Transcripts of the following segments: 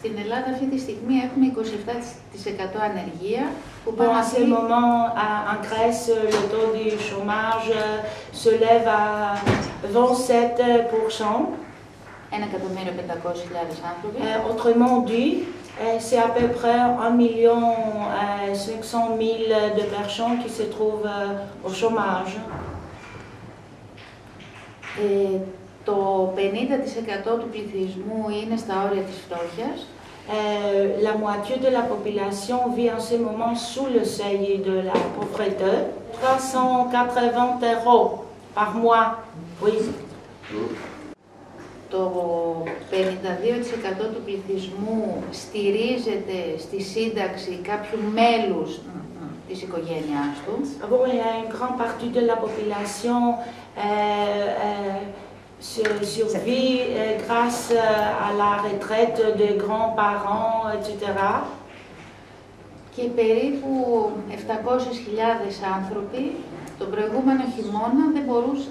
Στην Ελλάδα αυτή τη στιγμή έχουμε 27% ανεργία. Bon, à ce moment, en Grèce, le taux du chômage se lève à 27%. 1.500.000 άνθρωποι. Autrement dit, c'est à peu près 1.500.000 de personnes qui se trouvent au chômage. Το 50% του πληθυσμού είναι στα όρια της φτώχειας. La moitié de la population vit en ce moment sous le seuil de la pauvreté. 380 € par mois. Oui. Το 52% του πληθυσμού στηρίζεται στη σύνταξη κάποιου μέλους της οικογένειάς του. Bon, il y a une grande partie de la population survit grâce à la retraite des grands-parents, etc. Και περίπου 700.000 άνθρωποι τον προηγούμενο χειμώνα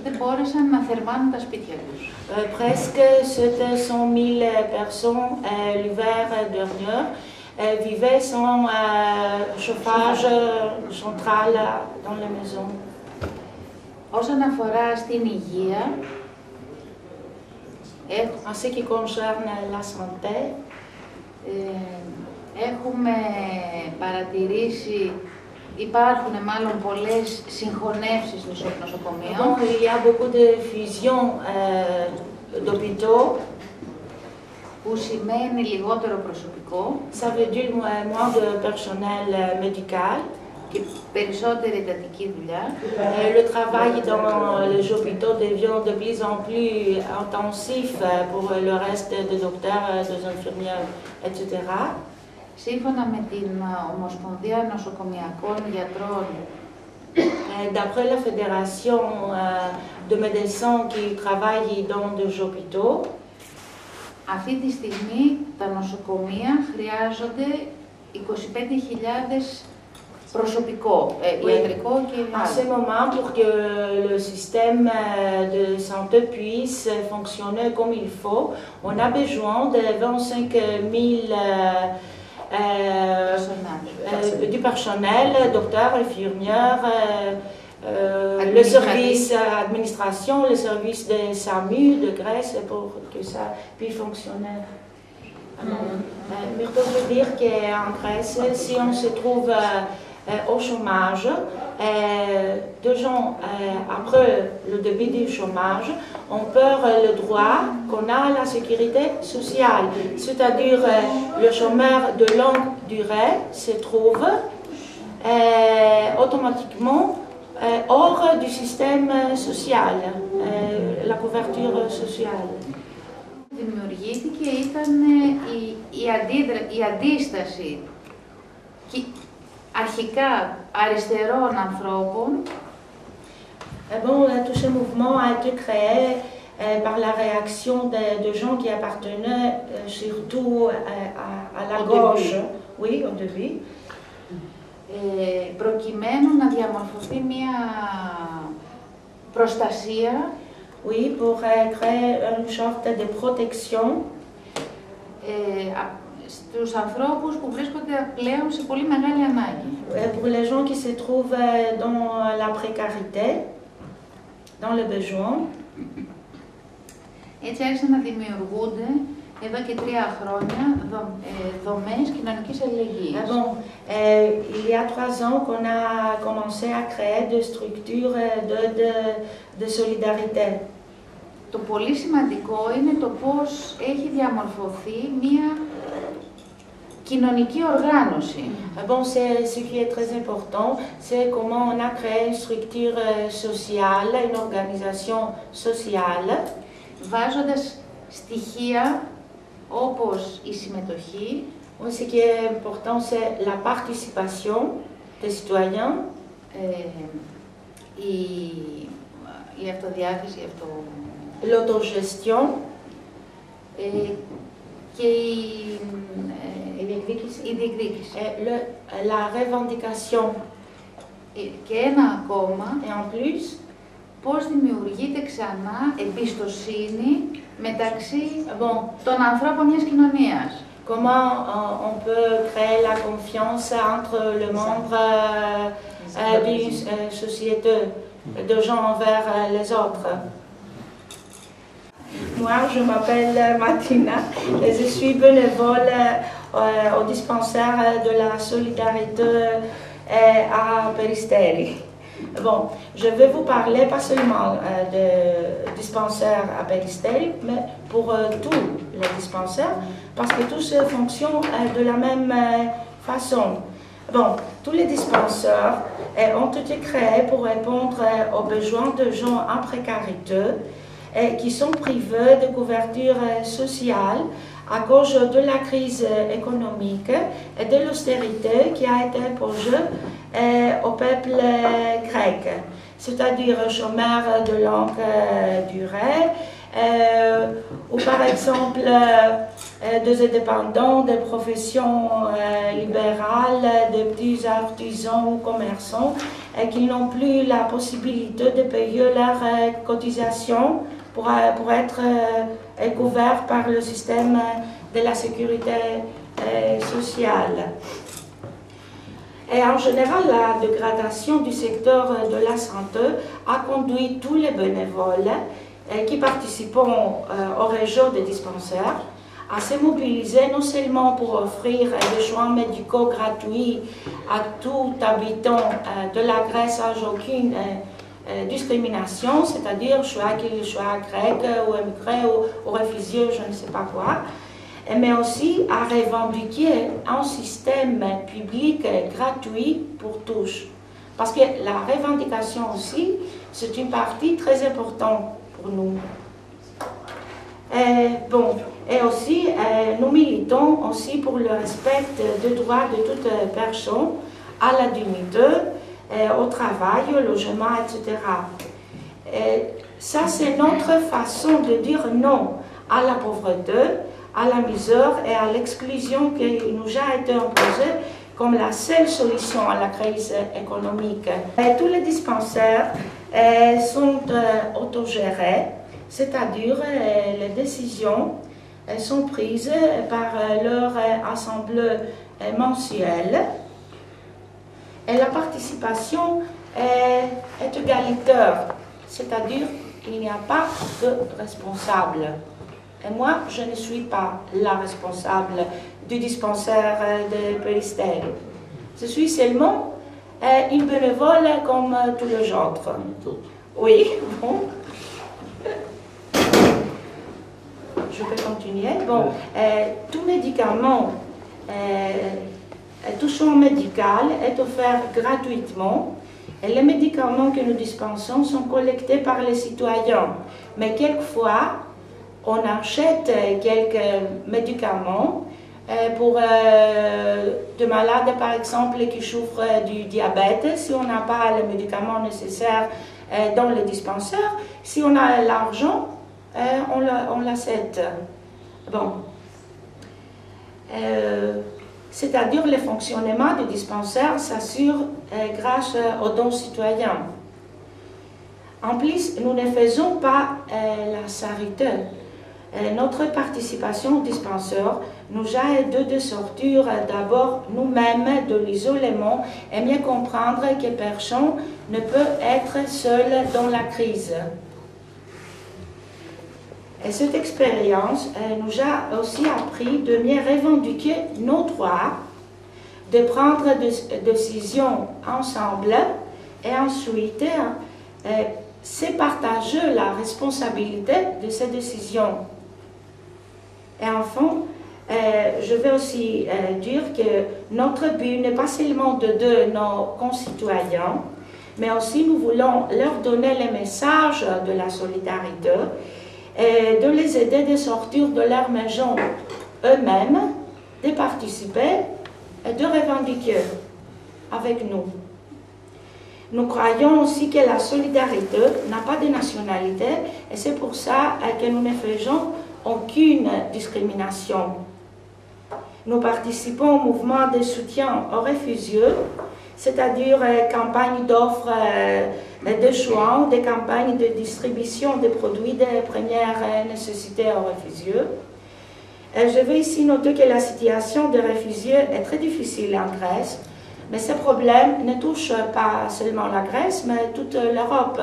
δεν μπόρεσαν να θερμάνουν τα σπίτια τους. Presque 700.000 personnes l'hiver dernier vivaient sans chauffage central dans la maison. Όσον αφορά στην υγεία, en ce qui concerne la santé, έχουμε παρατηρήσει, υπάρχουν μάλλον πολλές συγχωνεύσεις νοσοκομείων. Il y a beaucoup de fusions d'hôpitaux. Που σημαίνει λιγότερο προσωπικό. Ça veut dire moins de personnel médical. Και περισσότερη εντατική δουλειά. Le travail dans les hôpitaux devient de plus en plus intensif pour le reste des docteurs, des infirmières, etc. Σύμφωνα με την Ομοσπονδία Νοσοκομιακών Γιατρών, d'après la fédération de médecins qui travaillent dans des hôpitaux, αυτή τη στιγμή τα νοσοκομεία χρειάζονται 25.000 προσωπικό, ιατρικό και à ce moment, pour que le système de santé puisse fonctionner comme il faut, on a besoin de 25 000 du personnel, docteurs, infirmières, le service administration, le service de SAMU, de Grèce, pour que ça puisse fonctionner. Mais je veux dire qu'en Grèce, si on se trouve au chômage, 2 ans après le début du chômage, on perd le droit qu'on a à la sécurité sociale. C'est-à-dire le chômeur de longue durée se trouve automatiquement hors du système social, la couverture sociale. Δημιουργήθηκε ήταν η αντίσταση αρχικά αριστερών ανθρώπων. Bon, tout ce mouvement a été créé par la réaction de gens qui appartenaient surtout à la gauche, oui, au début. Προκειμένου να διαμορφωθεί μια προστασία, oui, pour créer une sorte de protection στους ανθρώπους που βρίσκονται πλέον σε πολύ μεγάλη ανάγκη. Pour les gens qui se trouvent dans la précarité, dans le besoin. Έτσι άρχισαν να δημιουργούνται εδώ και 3 χρόνια δομές κοινωνικής αλληλεγγύης. Bon, il y a 3 ans qu'on a commencé à créer des structures de solidarité. Το πολύ σημαντικό είναι το πώς έχει διαμορφωθεί μία κοινωνική οργάνωση. Bon, ce qui est très important, c'est comment on a créé une structure sociale, une organisation sociale. Βάζοντας στοιχεία όπως η συμμετοχή. Ce qui est important, c'est la participation des citoyens. Η αυτοδιάθεση, l'autogestion και η διεκδίκηση. La revendication. Και ένα ακόμα, et en plus, πώς δημιουργείται ξανά εμπιστοσύνη μεταξύ των ανθρώπων μιας κοινωνίας. comment on peut créer la confiance entre les membres d'une société, de gens envers les autres. Moi, je m'appelle Martina et je suis bénévole au dispensaire de la solidarité à Peristeri. Bon, je vais vous parler pas seulement de dispensaires à Peristeri, mais pour tous les dispensaires, parce que tous fonctionnent de la même façon. Bon, tous les dispensaires ont été créés pour répondre aux besoins de gens en précarité qui sont privés de couverture sociale à cause de la crise économique et de l'austérité qui a été imposée au peuple grec, c'est-à-dire chômeurs de longue durée, ou par exemple des indépendants, des professions libérales, des petits artisans ou commerçants qui n'ont plus la possibilité de payer leurs cotisations pour être couverts par le système de la sécurité sociale. Et en général, la dégradation du secteur de la santé a conduit tous les bénévoles qui participent au réseau des dispensaires à se mobiliser non seulement pour offrir des soins médicaux gratuits à tout habitant de la Grèce sans aucune discrimination, c'est-à-dire soit qu'il soit grec ou émigré ou réfugié, je ne sais pas quoi, mais aussi à revendiquer un système public gratuit pour tous. Parce que la revendication aussi, c'est une partie très importante pour nous. Et aussi, nous militons aussi pour le respect des droits de toute personne à la dignité, au travail, au logement, etc. Et ça, c'est notre façon de dire non à la pauvreté, à la misère et à l'exclusion qui nous a été imposée comme la seule solution à la crise économique. Et tous les dispensaires sont autogérés, c'est-à-dire les décisions sont prises par leur assemblée mensuelle et la participation est égalitaire, c'est-à-dire qu'il n'y a pas de responsable. Et moi, je ne suis pas la responsable du dispensaire de Peristeri. Je suis seulement une bénévole comme tous les autres. Oui, bon. Je peux continuer. Bon, tout médicament, tout soin médical est offert gratuitement. Et les médicaments que nous dispensons sont collectés par les citoyens. Mais quelquefois, on achète quelques médicaments pour des malades, par exemple, qui souffrent du diabète. Si on n'a pas les médicaments nécessaires dans le dispensaire, si on a l'argent, on l'achète. Bon. C'est-à-dire le fonctionnement du dispensaire s'assure grâce aux dons citoyens. En plus, nous ne faisons pas la charité. Notre participation au dispensaire nous a aidé de sortir d'abord nous-mêmes de l'isolement et mieux comprendre que personne ne peut être seul dans la crise. Et cette expérience nous a aussi appris de mieux revendiquer nos droits, de prendre des décisions ensemble et ensuite c'est partager la responsabilité de ces décisions. Et enfin, je vais aussi dire que notre but n'est pas seulement d'aider nos concitoyens, mais aussi nous voulons leur donner le message de la solidarité et de les aider de sortir de leur maison eux-mêmes, de participer et de revendiquer avec nous. Nous croyons aussi que la solidarité n'a pas de nationalité et c'est pour ça que nous ne faisons aucune discrimination. Nous participons au mouvement de soutien aux réfugiés, c'est-à-dire campagnes d'offres de soins, des campagnes de distribution de produits de première nécessité aux réfugiés. Je vais ici noter que la situation des réfugiés est très difficile en Grèce, mais ce problème ne touche pas seulement la Grèce, mais toute l'Europe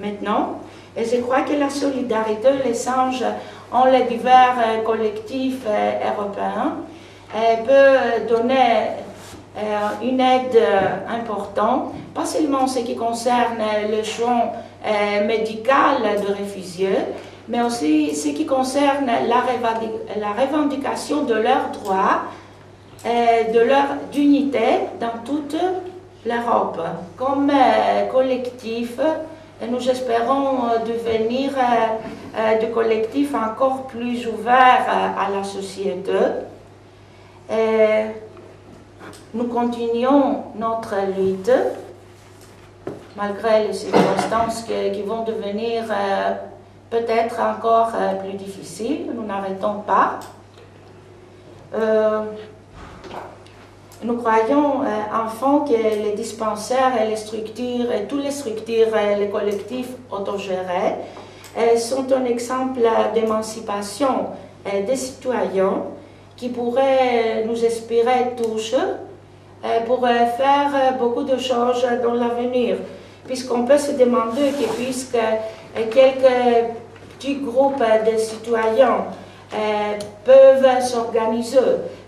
maintenant. Et je crois que la solidarité, l'échange entre les divers collectifs européens peut donner une aide importante, pas seulement en ce qui concerne le champ médical de réfugiés, mais aussi ce qui concerne la revendication de leurs droits, de leur dignité dans toute l'Europe. Comme collectif, nous espérons devenir des collectifs encore plus ouverts à la société. Nous continuons notre lutte, malgré les circonstances qui vont devenir peut-être encore plus difficiles. Nous n'arrêtons pas. Nous croyons enfin que les dispensaires et les structures, et toutes les structures, les collectifs autogérés, sont un exemple d'émancipation des citoyens qui pourrait nous inspirer tous pour faire beaucoup de choses dans l'avenir. Puisqu'on peut se demander que puisque quelques petits groupes de citoyens peuvent s'organiser,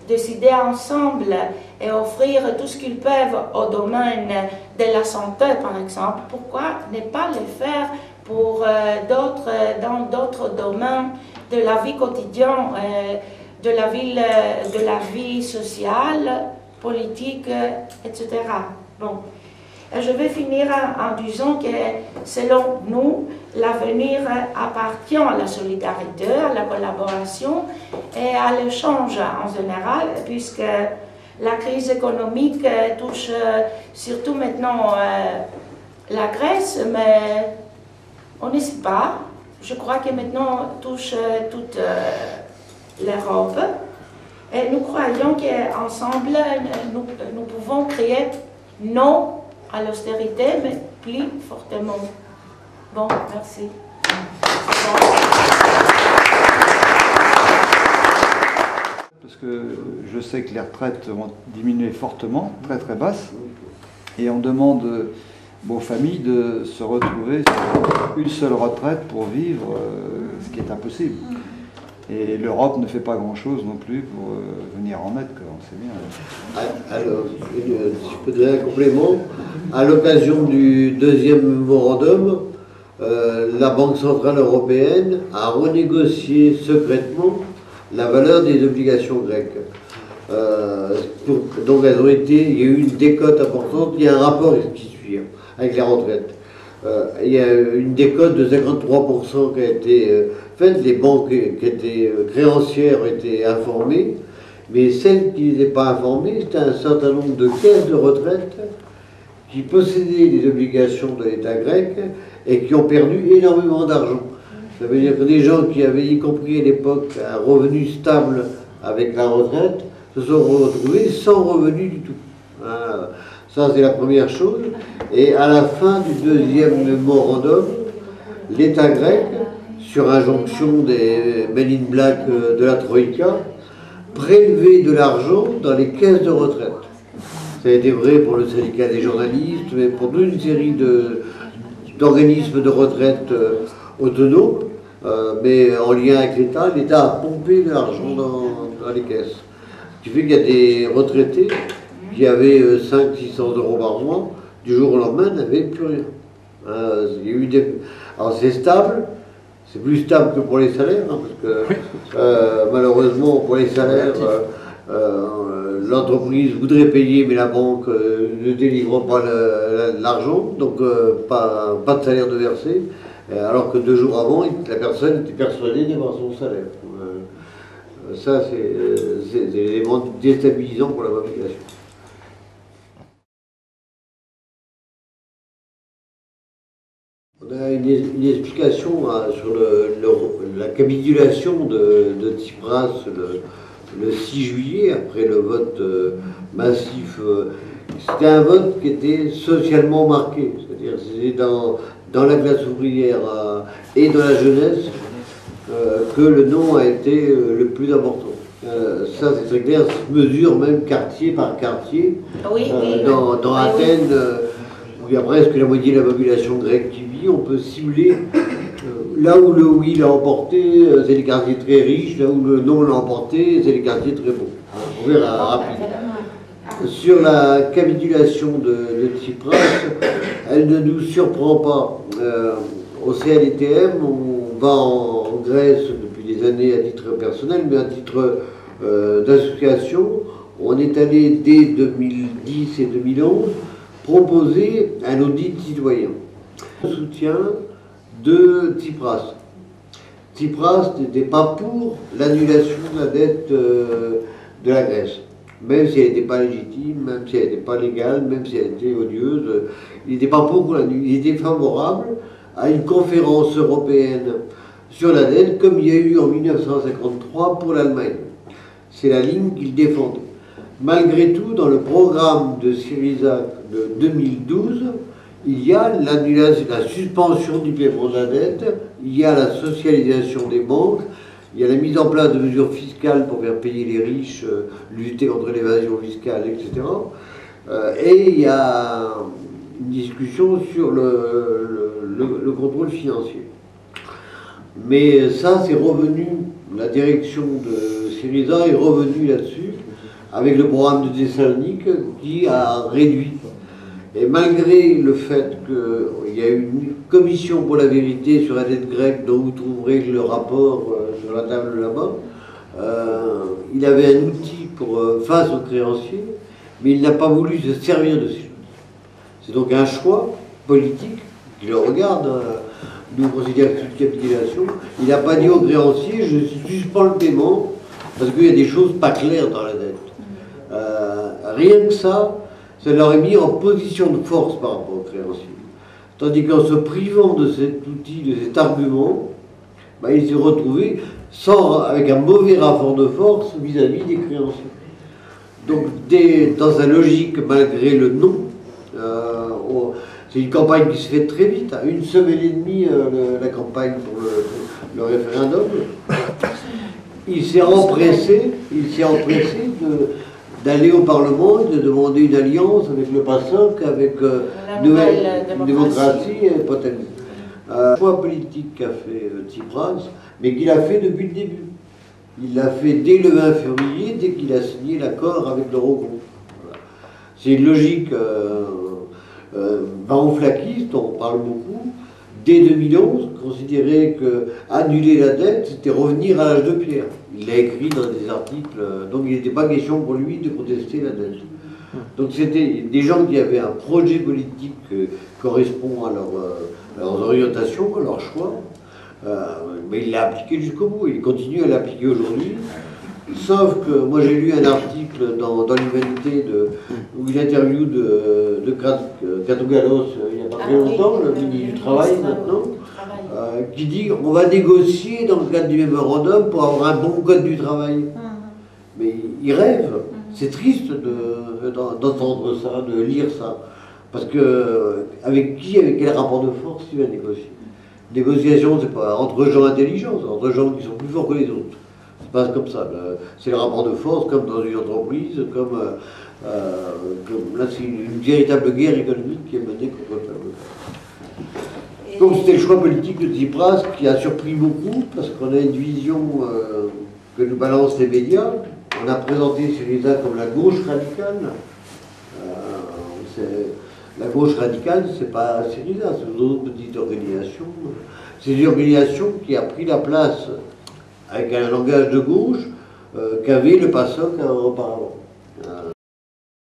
décider ensemble et offrir tout ce qu'ils peuvent au domaine de la santé, par exemple, pourquoi ne pas le faire pour dans d'autres domaines de la vie quotidienne, de la vie sociale, politique, etc. Bon. Je vais finir en disant que, selon nous, l'avenir appartient à la solidarité, à la collaboration et à l'échange en général, puisque la crise économique touche surtout maintenant la Grèce, mais on ne sait pas. Je crois que maintenant touche toute l'Europe. Et nous croyons qu'ensemble, nous pouvons créer non à l'austérité, mais plus fortement. Bon, merci. Parce que je sais que les retraites vont diminuer fortement, très très basses, et on demande aux familles de se retrouver sur une seule retraite pour vivre, ce qui est impossible. Et l'Europe ne fait pas grand-chose non plus pour venir en aide, on sait bien. Alors, si je peux donner un complément, à l'occasion du deuxième mémorandum, la Banque Centrale Européenne a renégocié secrètement la valeur des obligations grecques. Donc elles ont été, il y a eu une décote importante, il y a un rapport qui suit avec les retraites. Il y a une décote de 53% qui a été faite, les banques qui étaient créancières étaient informées, mais celles qui n'étaient pas informées, c'était un certain nombre de caisses de retraite qui possédaient des obligations de l'État grec et qui ont perdu énormément d'argent. Ça veut dire que des gens qui avaient, y compris à l'époque, un revenu stable avec la retraite, se sont retrouvés sans revenu du tout. Ça, c'est la première chose. Et à la fin du deuxième mémorandum, l'État grec, sur injonction des Men in Black de la Troïka, prélevait de l'argent dans les caisses de retraite. Ça a été vrai pour le syndicat des journalistes, mais pour toute une série d'organismes de retraite autonomes, mais en lien avec l'État, l'État a pompé de l'argent dans les caisses. Ce qui fait qu'il y a des retraités qui avaient 500-600 euros par mois, du jour au lendemain, n'avaient plus rien. Il y a eu Alors c'est stable, c'est plus stable que pour les salaires, hein, parce que malheureusement pour les salaires, l'entreprise voudrait payer, mais la banque ne délivre pas l'argent, donc pas de salaire de verser, alors que 2 jours avant, la personne était persuadée d'avoir son salaire. Ça, c'est des éléments déstabilisants pour la population. On a une explication sur la capitulation de Tsipras le 6 juillet, après le vote massif. C'était un vote qui était socialement marqué, c'est-à-dire c'était dans la classe ouvrière et dans la jeunesse que le non a été le plus important. Ça, c'est très clair, se mesure même quartier par quartier. Oui, oui. Dans Athènes, où il y a presque la moitié de la population grecque qui vit, on peut cibler là où le oui l'a emporté, c'est les quartiers très riches, là où le non l'a emporté, c'est les quartiers très beaux. On verra rapide. Sur la capitulation de Tsipras, elle ne nous surprend pas. Au CNETM, on va en Grèce depuis des années à titre personnel, mais à titre d'association. On est allé dès 2010 et 2011 proposer un audit citoyen. Soutien de Tsipras. Tsipras n'était pas pour l'annulation de la dette de la Grèce. Même si elle n'était pas légitime, même si elle n'était pas légale, même si elle était odieuse, il n'était pas pour l'annuler. Il était favorable à une conférence européenne sur la dette, comme il y a eu en 1953 pour l'Allemagne. C'est la ligne qu'il défendait. Malgré tout, dans le programme de Syriza de 2012, il y a l'annulation, la suspension du paiement de la dette, il y a la socialisation des banques, il y a la mise en place de mesures fiscales pour faire payer les riches, lutter contre l'évasion fiscale, etc. Et il y a une discussion sur le contrôle financier. Mais ça, c'est revenu, la direction de Syriza est revenue là-dessus, avec le programme de Thessalonique qui a réduit. Et malgré le fait qu'il y a une commission pour la vérité sur la dette grecque, dont vous trouverez le rapport sur la table là-bas, il avait un outil pour, face aux créanciers, mais il n'a pas voulu se servir de ces choses. C'est donc un choix politique qui le regarde. Nous considérons que c'est une capitulation. Il n'a pas dit aux créanciers, je suspends le paiement, parce qu'il y a des choses pas claires dans la dette. Rien que ça, ça l'aurait mis en position de force par rapport aux créanciers. Tandis qu'en se privant de cet outil, de cet argument, bah, il s'est retrouvé avec un mauvais rapport de force vis-à-vis des créanciers. Donc, dans sa logique, malgré le non, c'est une campagne qui se fait très vite. À une semaine et demie, la campagne pour le référendum, il s'est empressé d'aller au Parlement et de demander une alliance avec le PASOK, avec Nouvelle Démocratie et Potem. Choix politique qu'a fait Tsipras, mais qu'il a fait depuis le début. Il l'a fait dès le 20 février, dès qu'il a signé l'accord avec l'Eurogroupe. Voilà. C'est une logique varouflakiste, on parle beaucoup. Dès 2011, considérait que annuler la dette, c'était revenir à l'âge de pierre. Il l'a écrit dans des articles, donc il n'était pas question pour lui de contester la dette. Donc c'était des gens qui avaient un projet politique qui correspond à leurs orientations, à leurs choix, mais il l'a appliqué jusqu'au bout, il continue à l'appliquer aujourd'hui. Sauf que moi j'ai lu un article dans l'Humanité où il interviewe de Katougalos il n'y a pas très longtemps, le ministre du Travail maintenant, qui dit on va négocier dans le cadre du mémorandum pour avoir un bon code du travail. Mais il rêve. C'est triste d'entendre ça, de lire ça. Parce que avec quel rapport de force tu vas négocier? Négociation, c'est pas entre gens intelligents, c'est entre gens qui sont plus forts que les autres. Ça passe comme ça. C'est le rapport de force, comme dans une entreprise, comme là, c'est une véritable guerre économique qui est menée contre le peuple. Donc c'était le choix politique de Tsipras qui a surpris beaucoup, parce qu'on a une vision que nous balancent les médias. On a présenté Syriza comme la gauche radicale. La gauche radicale, c'est pas Syriza, c'est d'autres petites organisations. C'est une organisation qui a pris la place avec un langage de gauche qu'avait le PASOK auparavant.